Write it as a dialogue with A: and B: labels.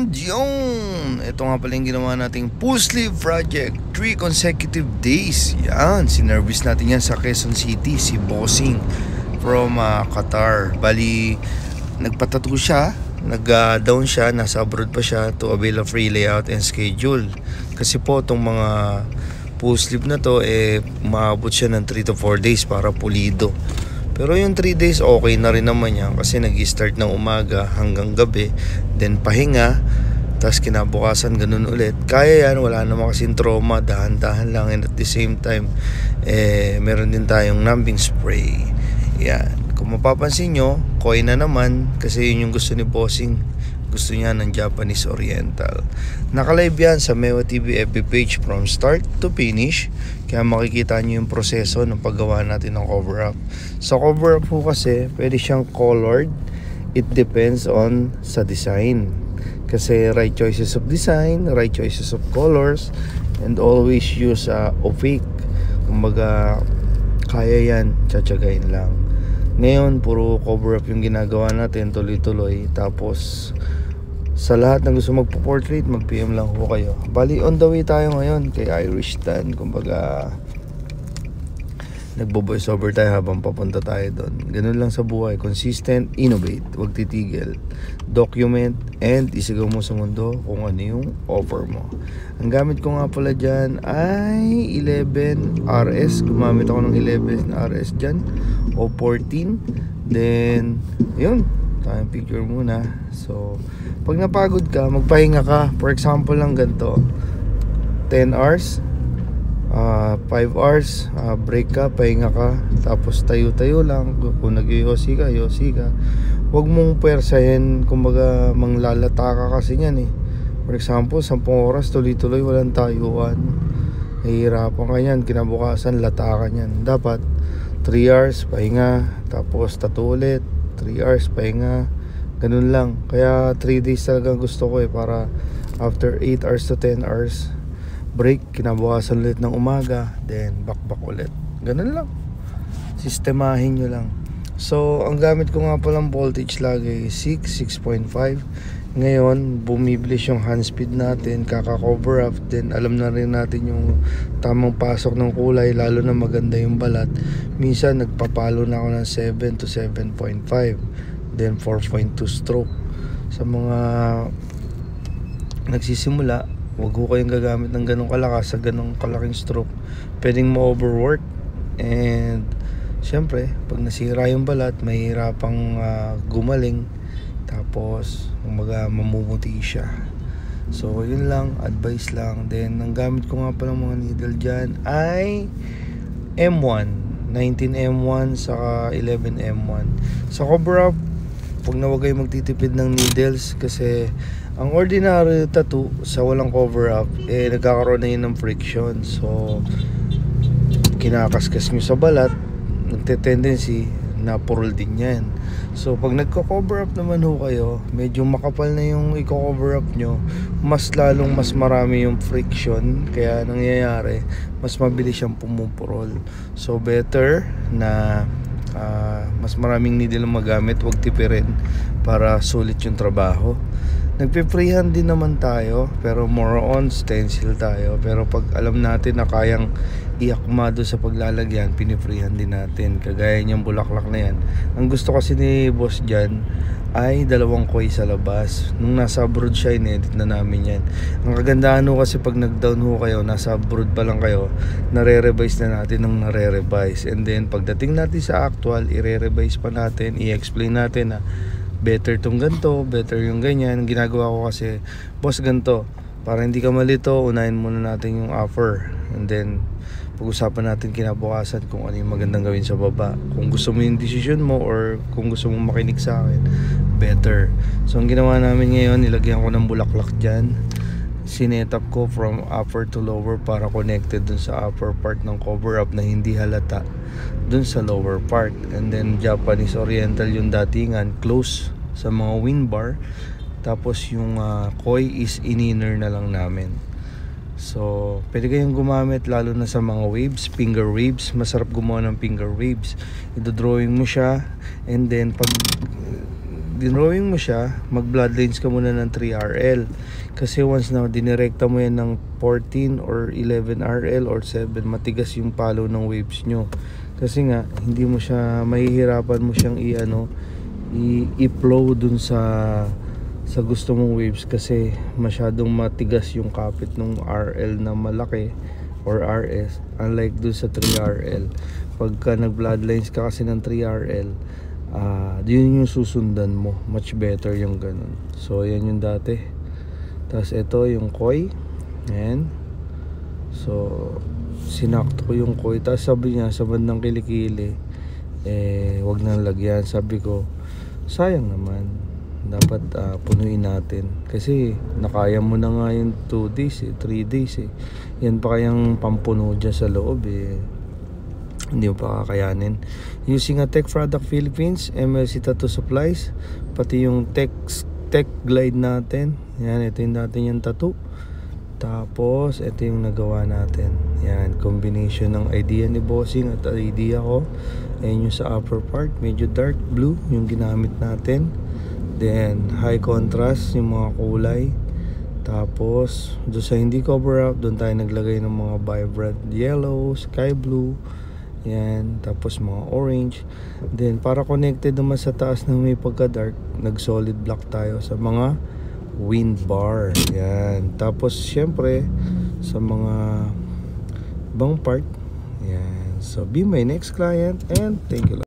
A: And yun, ito nga pala yung ginawa nating full sleeve project, 3 consecutive days. Yan, sinervice natin yan sa Quezon City, si Bossing from Qatar. Bali, nagpatattoo siya, nag-down siya, nasa abroad pa siya to avail a free layout and schedule. Kasi po itong mga full sleeve na to, maabot siya ng 3 to 4 days para pulido. Pero yung 3 days okay na rin naman yan kasi nag-start ng umaga hanggang gabi, then pahinga, tapos kinabukasan ganun ulit. Kaya yan, wala naman kasing trauma, dahan-dahan lang, and at the same time meron din tayong numbing spray. Yan, kung mapapansin nyo, koi na naman kasi yun yung gusto ni Bossing. Gusto niya ng Japanese Oriental. Naka-live yan sa Mewa TV FB page from start to finish. Kaya makikita nyo yung proseso ng paggawa natin ng cover up. Sa cover up po kasi, pwede siyang colored. It depends on sa design. Kasi right choices of design, right choices of colors, and always use opaque. Kumbaga, kaya yan, tsatsagain lang. Ngayon, puro cover up yung ginagawa natin, tuloy-tuloy. Tapos, sa lahat ng gusto magpo-portrait, mag-PM lang po kayo. Bali, on the way tayo ngayon kay Irish Dan. Kumbaga, nagbo-voice over tayo habang papunta tayo doon. Ganun lang sa buhay. Consistent, innovate, huwag titigil. Document, and isigaw mo sa mundo kung ano yung offer mo. Ang gamit ko nga pala dyan ay 11 RS. Gumamit ako ng 11 RS dyan. O 14. Then, yun. Tayong picture muna. So, pag napagod ka, magpahinga ka. For example lang ganito, 10 hours, 5 hours, break ka, pahinga ka. Tapos tayo-tayo lang. Kung nag-yosi ka, yosi ka. Huwag mong pwersahin, kumbaga manglalata ka kasi yan eh. For example, 10 oras, tuloy-tuloy, walang tayuan. Nahihirapan ka yan, kinabukasan, lata ka yan. Dapat 3 hours, pahinga. Tapos tattoo ulit, 3 hours, pahinga. Ganun lang. Kaya 3 days talaga gusto ko para after 8 hours to 10 hours break, kinabukasan ulit ng umaga, then back ulit. Ganun lang. Sistemahin nyo lang. So, ang gamit ko nga palang voltage lagi 6.5. Ngayon, bumibilis yung hand speed natin, kaka-cover up, then alam na rin natin yung tamang pasok ng kulay, lalo na maganda yung balat. Minsan, nagpapalo na ako ng 7 to 7.5, then 4.2 stroke. Sa mga nagsisimula, huwag ko kayong gagamit ng ganong kalakas sa ganong kalaking stroke. Pwedeng ma-overwork, and syempre, pag nasira yung balat, mahirapang gumaling. Tapos, mamumuti siya. So, yun lang, advice lang. Then, ang gamit ko nga pala mga needle dyan ay M1, 19M1 saka 11M1. Sa cover up, huwag na huwag kayo magtitipid ng needles kasi ang ordinary tattoo sa walang cover up, nagkakaroon na yun ng friction. So, kinakaskas nyo sa balat, nagte-tendency na purol din yan. So, pag nagko-cover up naman ho kayo, medyo makapal na yung i-cover up nyo, mas marami yung friction. Kaya nangyayari, mas mabilis siyang pumupurol. So, better na mas maraming needle ang magamit, huwag tipirin para sulit yung trabaho. Nagpe-freehand din naman tayo, pero more on stencil tayo. Pero pag alam natin na kayang iakmado sa paglalagyan, pinifreehand din natin. Kagaya niyang bulaklak na yan. Ang gusto kasi ni boss dyan ay 2 koi sa labas. Nung nasa abroad siya, inedit na namin yan. Ang kagandahan ho kasi pag nag-down ho kayo, nasa abroad pa lang kayo, nare-revise na natin ng nare-revise. And then pagdating natin sa actual, i-revise pa natin, i-explain natin na better tong ganito, better yung ganyan. Ang ginagawa ko kasi, boss, ganito, para hindi ka malito, unahin muna natin yung offer, and then pag-usapan natin kinabukasan kung ano yung magandang gawin sa baba. Kung gusto mo yung decision mo, or kung gusto mong makinig sa akin, better. So ang ginawa namin ngayon, nilagyan ko ng bulaklak dyan. Sinetap ko from upper to lower para connected dun sa upper part ng cover up na hindi halata dun sa lower part. And then Japanese Oriental yung datingan, close sa mga wing bar. Tapos yung koi is in-inner na lang namin. So, pwede kayong gumamit lalo na sa mga waves, finger waves. Masarap gumawa ng finger waves. Idodrawing mo siya, and then pag dinrawing mo siya, mag bloodlines ka muna ng 3RL. Kasi once na dinirekta mo yan ng 14 or 11RL or 7, matigas yung palo ng waves nyo. Kasi nga, hindi mo siya, mahihirapan mo siyang i-flow dun sa gusto mong waves kasi masyadong matigas yung kapit ng RL na malaki or RS, unlike dun sa 3RL. Pagka nag bloodlines ka kasi ng 3RL, yun yung susundan mo, much better yung ganun. So yan yung dati. Tapos ito yung koi, ayan. So sinakto ko yung koi, tapos sabi niya sa bandang kilikili, wag nang lagyan. Sabi ko, sayang naman, dapat punuin natin kasi nakaya mo na nga yung 2 days 3 days yan pa kayang pampuno dyan sa loob hindi mo pa kakayanin. Using a Tech Product Philippines, MLC Tattoo Supplies, pati yung Tech Glide natin, yan, ito yung natin yung tattoo. Tapos ito yung nagawa natin, yan, combination ng idea ni Bossing at idea ko. Ayan yung sa upper part, medyo dark blue yung ginamit natin, then high contrast yung mga kulay. Tapos doon sa hindi cover up, doon tayo naglagay ng mga vibrant yellow, sky blue, yan, tapos mga orange. Then para connected naman sa taas ng may pagka dark, nag solid block tayo sa mga wind bar, yan. Tapos syempre sa mga ibang part, yan. So be my next client and thank you.